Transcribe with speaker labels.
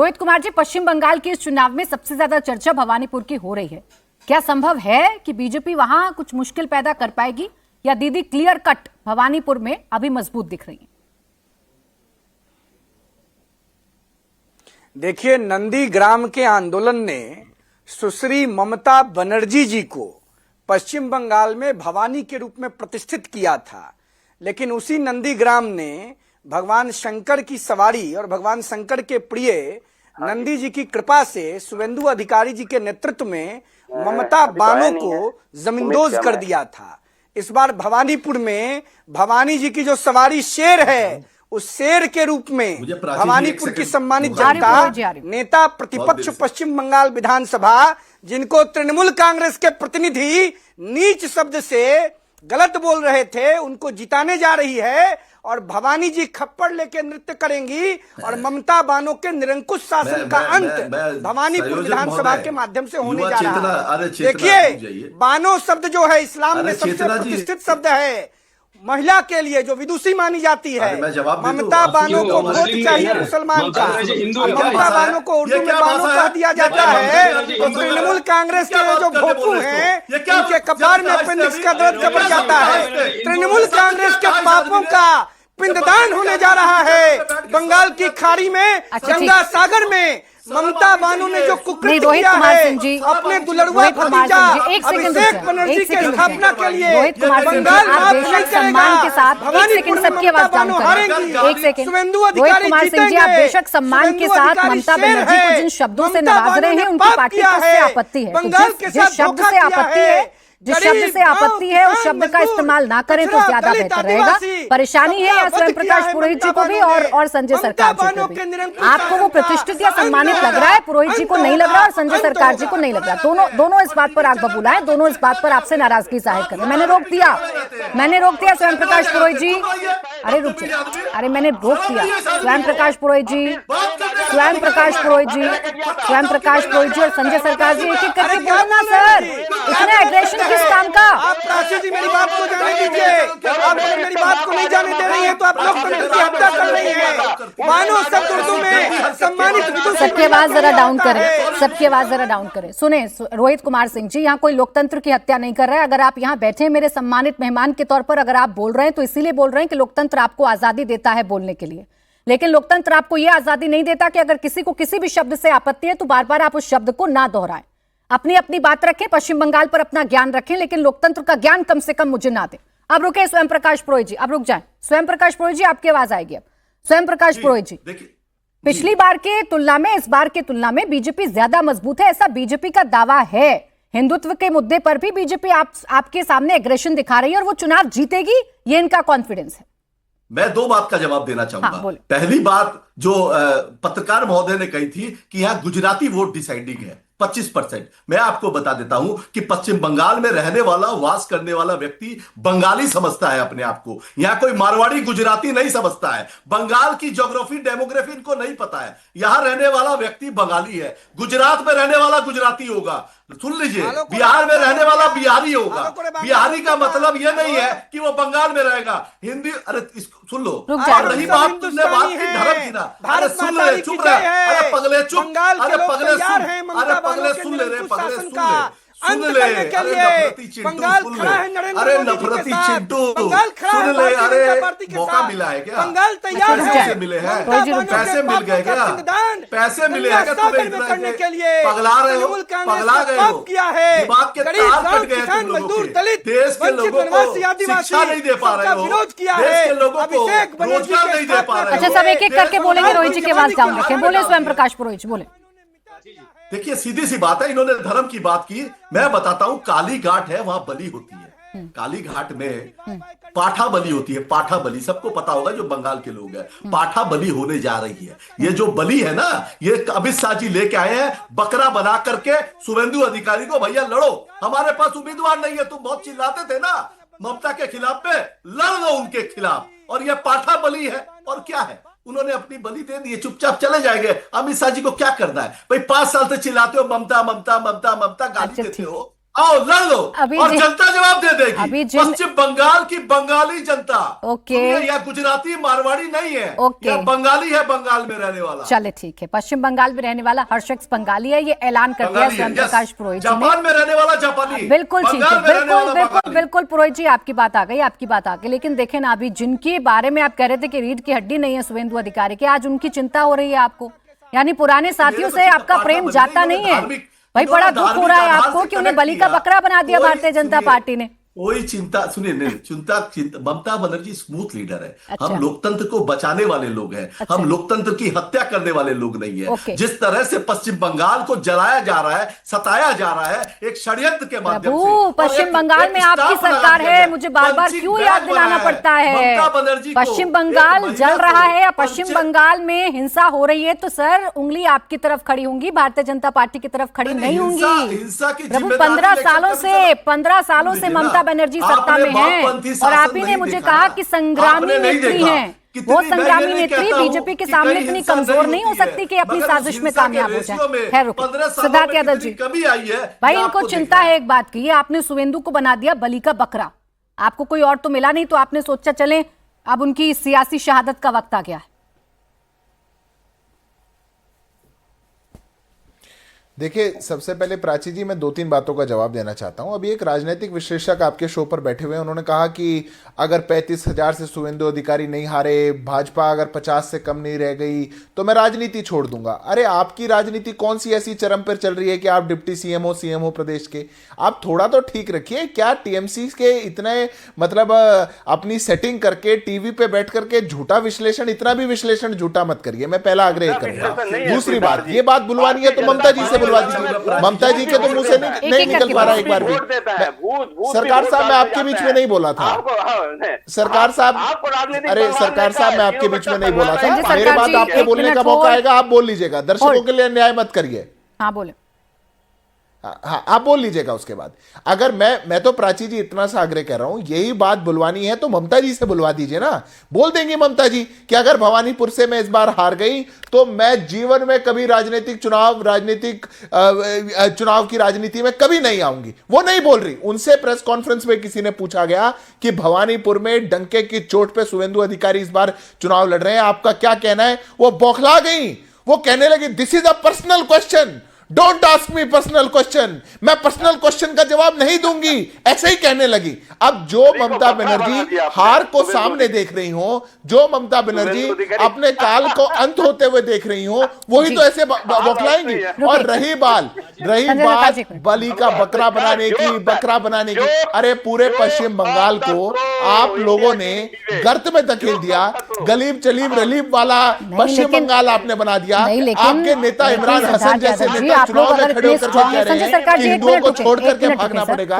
Speaker 1: रोहित कुमार जी, पश्चिम बंगाल के इस चुनाव में सबसे ज्यादा चर्चा भवानीपुर की हो रही है। क्या संभव है कि बीजेपी वहां कुछ मुश्किल पैदा कर पाएगी, या दीदी क्लियर कट भवानीपुर में अभी मजबूत दिख रही है?
Speaker 2: देखिए, नंदीग्राम के आंदोलन ने सुश्री ममता बनर्जी जी को पश्चिम बंगाल में भवानी के रूप में प्रतिष्ठित किया था, लेकिन उसी नंदीग्राम ने भगवान शंकर की सवारी और भगवान शंकर के प्रिय नंदी जी की कृपा से शुभेंदु अधिकारी जी के नेतृत्व में ममता बानो को जमींदोज कर दिया था। इस बार भवानीपुर में भवानी जी की जो सवारी शेर है, उस शेर के रूप में भवानीपुर की सम्मानित जनता, नेता प्रतिपक्ष पश्चिम बंगाल विधानसभा, जिनको तृणमूल कांग्रेस के प्रतिनिधि नीच शब्द से गलत बोल रहे थे, उनको जिताने जा रही है। और भवानी जी खप्पड़ लेके नृत्य करेंगी और ममता बानो के निरंकुश शासन का अंत भवानीपुर विधानसभा के माध्यम से होने जा रहा है। देखिए, बानो शब्द जो है इस्लाम में सबसे प्रतिष्ठित शब्द है। महिला के लिए जो विदुषी मानी जाती है, ममता बानो को वोट चाहिए मुसलमान का। ममता बानो को उर्दू में बानो कह दिया जाता है। तो तृणमूल कांग्रेस के जो भोपू हैं, उनके कपार में अपेंडिक्स का दर्द कबर जाता है। तृणमूल कांग्रेस के पापों का पिंडदान होने जा रहा है बंगाल की खाड़ी में, गंगा सागर में। ममता बानो ने जो कुकृत्य किया है अपने दुलड़ुआ भतीजा अभिषेक बनर्जी के स्थापना के लिए, बंगाल माफ नहीं करेगा। भवानीपुर में ममता बानो हारेंगी, शुभेंदु अधिकारी जीतेंगे।
Speaker 1: आप बेशक सम्मान के साथ ममता बनर्जी को जिन शब्दों से नवाज रहे हैं, उनकी पार्टी को उससे आपत्ति है।
Speaker 2: बंगाल के साथ
Speaker 1: शब्द से आपत्ति है, जिस शब्द से आपत्ति है उस शब्द का इस्तेमाल ना करें तो ज्यादा बेहतर रहेगा। परेशानी है या स्वयं प्रकाश पुरोहित जी को भी और संजय सरकार जी को भी। आपको वो प्रतिष्ठित या सम्मानित लग रहा है, पुरोहित जी को नहीं लग रहा और संजय सरकार जी को नहीं लग रहा। दोनों इस बात पर आग बबूला है, दोनों इस बात पर आपसे नाराजगी जाहिर कर रहे हैं। मैंने रोक दिया स्वयं प्रकाश पुरोहित जी। अरे रुक जाइए, अरे मैंने रोक दिया। स्वयं प्रकाश पुरोहित जी, स्वयं प्रकाश पुरोहित जी, स्वयं प्रकाश पुरोहित जी और संजय सरकार जी एक एक करके बोलो ना सर, इतना एग्रेशन किस काम का?
Speaker 2: आप प्राची जी मेरी बात को जाने दीजिए। आप मेरी बात को नहीं जाने दे रही है तो आप लोकतंत्र की हत्या कर रही है। बानो शब्द उर्दू में सम्मानित।
Speaker 1: सबकी आवाज जरा डाउन करें, सबकी आवाज जरा डाउन करें। सुने रोहित कुमार सिंह जी, यहाँ कोई लोकतंत्र की हत्या नहीं कर रहा है। अगर आप यहाँ बैठे मेरे सम्मानित मेहमान के तौर पर अगर आप बोल रहे हैं तो इसीलिए बोल रहे हैं कि लोकतंत्र आपको आजादी देता है बोलने के लिए, लेकिन लोकतंत्र आपको यह आजादी नहीं देता कि अगर किसी को किसी भी शब्द से आपत्ति है तो बार बार आप उस शब्द को ना दोहराएं। अपनी अपनी बात रखें, पश्चिम बंगाल पर अपना ज्ञान रखें, लेकिन लोकतंत्र का ज्ञान कम से कम मुझे ना दे। अब रुके स्वयं प्रकाश पुरोहित जी, अब रुक जाएं। स्वयं प्रकाश पुरोहित जी, आपकी आवाज आएगी अब। स्वयं प्रकाश पुरोहित जी, पिछली बार के तुलना में इस बार की तुलना में बीजेपी ज्यादा मजबूत है, ऐसा बीजेपी का दावा है। हिंदुत्व के मुद्दे पर भी बीजेपी आपके सामने एग्रेशन दिखा रही है और वो चुनाव जीतेगी, ये इनका कॉन्फिडेंस है।
Speaker 3: मैं दो बात का जवाब देना चाहूंगा। पहली बात जो पत्रकार महोदय ने कही थी कि यहां गुजराती वोट डिसाइडिंग है 25%। मैं आपको बता देता हूं कि पश्चिम बंगाल में रहने वाला, वास करने वाला व्यक्ति बंगाली समझता है अपने आप को। यहां कोई मारवाड़ी गुजराती नहीं समझता है। बंगाल की ज्योग्राफी डेमोग्राफी इनको नहीं पता है। यहां रहने वाला व्यक्ति बंगाली है, गुजरात में रहने वाला गुजराती होगा, सुन लीजिए, बिहार में रहने वाला बिहारी होगा। बिहारी का मतलब यह नहीं है कि वो बंगाल में रहेगा। हिंदी, अरे सुन लो, रही बात तुमने बात की धर्म की ना, अरे सुन ले, चुप रहे, अरे पगले चुप, अरे पगले सुन, अरे पगले सुन ले रे, पगले सुन ले, सुन ले, अरे नफरती चिंटू सुन ले, अरे नफरती चिंटू सुन ले, अरे मौका मिला है क्या?
Speaker 2: बंगाल तैयार है,
Speaker 3: पैसे मिले हैं, पैसे मिल गए क्या? पैसे मिले हैं क्या? तुम्हें
Speaker 2: करने के लिए
Speaker 3: पगला रहे हो, पगला गए हो, दिमाग के तार कट गए तुम लोगों के। देश के लोगों को शिक्षा नहीं दे पा रहे हो, देश के लोगों को रोजगार नहीं दे पा रहे हो।
Speaker 1: अच्छा, सब एक एक करके बोलेंगे। रोहित जी के आवाज डाउन रखें, बोले स्वयं प्रकाश पुरोहित जी, बोले।
Speaker 3: देखिए, सीधी सी बात है, इन्होंने धर्म की बात की। मैं बताता हूं, काली घाट है, वहां बलि होती है। काली घाट में पाठा बलि होती है। पाठा बलि सबको पता होगा, जो बंगाल के लोग हैं। पाठा बलि होने जा रही है। ये जो बलि है ना, ये अमित शाह जी लेके आए हैं, बकरा बना करके शुभेंदु अधिकारी को, भैया लड़ो, हमारे पास उम्मीदवार नहीं है। तुम बहुत चिल्लाते थे ना ममता के खिलाफ पे, लड़ लो उनके खिलाफ। और ये पाठा बलि है। और क्या है, उन्होंने अपनी बलि दे दी, चुपचाप चले जाएंगे। अमित शाह जी को क्या करना है भाई? 5 साल से चिल्लाते हो ममता ममता ममता ममता, गाली देते हो, आओ लड़ लो
Speaker 1: अभी
Speaker 3: और जनता जवाब दे
Speaker 1: अभी
Speaker 3: देगी। पश्चिम बंगाल की बंगाली जनता,
Speaker 1: ओके,
Speaker 3: या गुजराती मारवाड़ी नहीं है,
Speaker 1: ओके,
Speaker 3: या बंगाली है बंगाल में रहने वाला।
Speaker 1: चले ठीक है, पश्चिम बंगाल में रहने वाला हर शख्स बंगाली है, ये ऐलान कर दिया स्वयं प्रकाश पुरोहित जी ने।
Speaker 3: जापान में रहने वाला जापानी,
Speaker 1: बिल्कुल ठीक है, बिल्कुल बिल्कुल बिल्कुल पुरोहित जी आपकी बात आ गई, आपकी बात आ गई। लेकिन देखें ना, अभी जिनके बारे में आप कह रहे थे कि रीढ़ की हड्डी नहीं है शुवेंदु अधिकारी के, आज उनकी चिंता हो रही है आपको, यानी पुराने साथियों से आपका प्रेम जाता नहीं है। भाई बड़ा दुख हो रहा है आपको कि उन्हें बलि का बकरा बना दिया भारतीय जनता पार्टी ने।
Speaker 3: कोई चिंता, सुनिए नहीं, चिंता ममता बनर्जी स्मूथ लीडर है।
Speaker 1: अच्छा।
Speaker 3: हम लोकतंत्र को बचाने वाले लोग हैं।
Speaker 1: अच्छा।
Speaker 3: हम लोकतंत्र की हत्या करने वाले लोग नहीं है।
Speaker 1: ओके।
Speaker 3: जिस तरह से पश्चिम बंगाल को जलाया जा रहा है, सताया जा रहा है एक षड्यंत्र के माध्यम से।
Speaker 1: पश्चिम बंगाल में आपकी सरकार है, मुझे बार बार क्यों याद दिलाना पड़ता है? पश्चिम बंगाल जल रहा है या पश्चिम बंगाल में हिंसा हो रही है तो सर उंगली आपकी तरफ खड़ी होंगी, भारतीय जनता पार्टी की तरफ खड़ी नहीं होंगी।
Speaker 3: हिंसा की
Speaker 1: प्रभु 15 सालों से ममता बनर्जी सत्ता में हैं और आप ही ने मुझे कहा कि संग्रामी नेत्री हैं। वो संग्रामी नेत्री बीजेपी के सामने इतनी कमजोर नहीं हो सकती कि अपनी साजिश में कामयाब हो जाए। खैर रुको, सिद्धार्थ यादव जी,
Speaker 3: कभी आई है
Speaker 1: भाई इनको चिंता है एक बात की, आपने शुवेंदु को बना दिया बलि का बकरा, आपको कोई और तो मिला नहीं तो आपने सोचा चले अब उनकी सियासी शहादत का वक्त आ गया है।
Speaker 4: देखिए, सबसे पहले प्राची जी मैं 2-3 बातों का जवाब देना चाहता हूं। अभी एक राजनीतिक विश्लेषक आपके शो पर बैठे हुए हैं, उन्होंने कहा कि अगर 35,000 से शुवेंदु अधिकारी नहीं हारे, भाजपा अगर 50 से कम नहीं रह गई तो मैं राजनीति छोड़ दूंगा। अरे आपकी राजनीति कौन सी ऐसी चरम पर चल रही है कि आप डिप्टी सीएम हो प्रदेश के? आप थोड़ा तो ठीक रखिए। क्या टीएमसी के इतने मतलब अपनी सेटिंग करके टीवी पे बैठ करके झूठा विश्लेषण, इतना भी विश्लेषण झूठा मत करिए, मैं पहला आग्रह करूंगा। दूसरी बात, ये बात बुलवानी है तो ममता जी से ममता जी के तो मुंह से नहीं निकल पा रहा एक बार भी। सरकार साहब मैं आपके बीच में नहीं बोला था। सरकार साहब, अरे सरकार साहब मैं आपके बीच में नहीं बोला था। मेरे बाद आपके बोलने का मौका आएगा, आप बोल लीजिएगा। दर्शकों के लिए अन्याय मत करिए।
Speaker 1: हाँ बोले,
Speaker 4: हाँ आप बोल लीजिएगा उसके बाद। अगर मैं तो प्राची जी इतना सा आग्रह कर रहा हूं, यही बात बुलवानी है तो ममता जी से बुलवा दीजिए ना। बोल देंगे ममता जी कि अगर भवानीपुर से मैं इस बार हार गई तो मैं जीवन में कभी चुनाव की राजनीति में कभी नहीं आऊंगी। वो नहीं बोल रही। उनसे प्रेस कॉन्फ्रेंस में किसी ने पूछा गया कि भवानीपुर में डंके की चोट पे शुवेंदु अधिकारी इस बार चुनाव लड़ रहे हैं, आपका क्या कहना है? वो बौखला गई। वो कहने लगी this is a personal question, don't ask me personal question, मैं पर्सनल क्वेश्चन का जवाब नहीं दूंगी, ऐसे ही कहने लगी। अब जो ममता बनर्जी हार को सामने देख रही हो, जो ममता बनर्जी अपने काल को अंत होते हुए देख रही हो, वही तो ऐसे बौखलाएंगी। और रही बात बलि का बकरा बनाने की, अरे पूरे पश्चिम बंगाल को आप लोगों ने गर्त में धकेल दिया। गलीब चलीब रलीब वाला पश्चिम बंगाल आपने बना दिया। आपके नेता इमरान हसन जैसे नेता चुनाव में खड़े होकर कह रहे हैं कि हिंदुओं को छोड़ करके भागना पड़ेगा।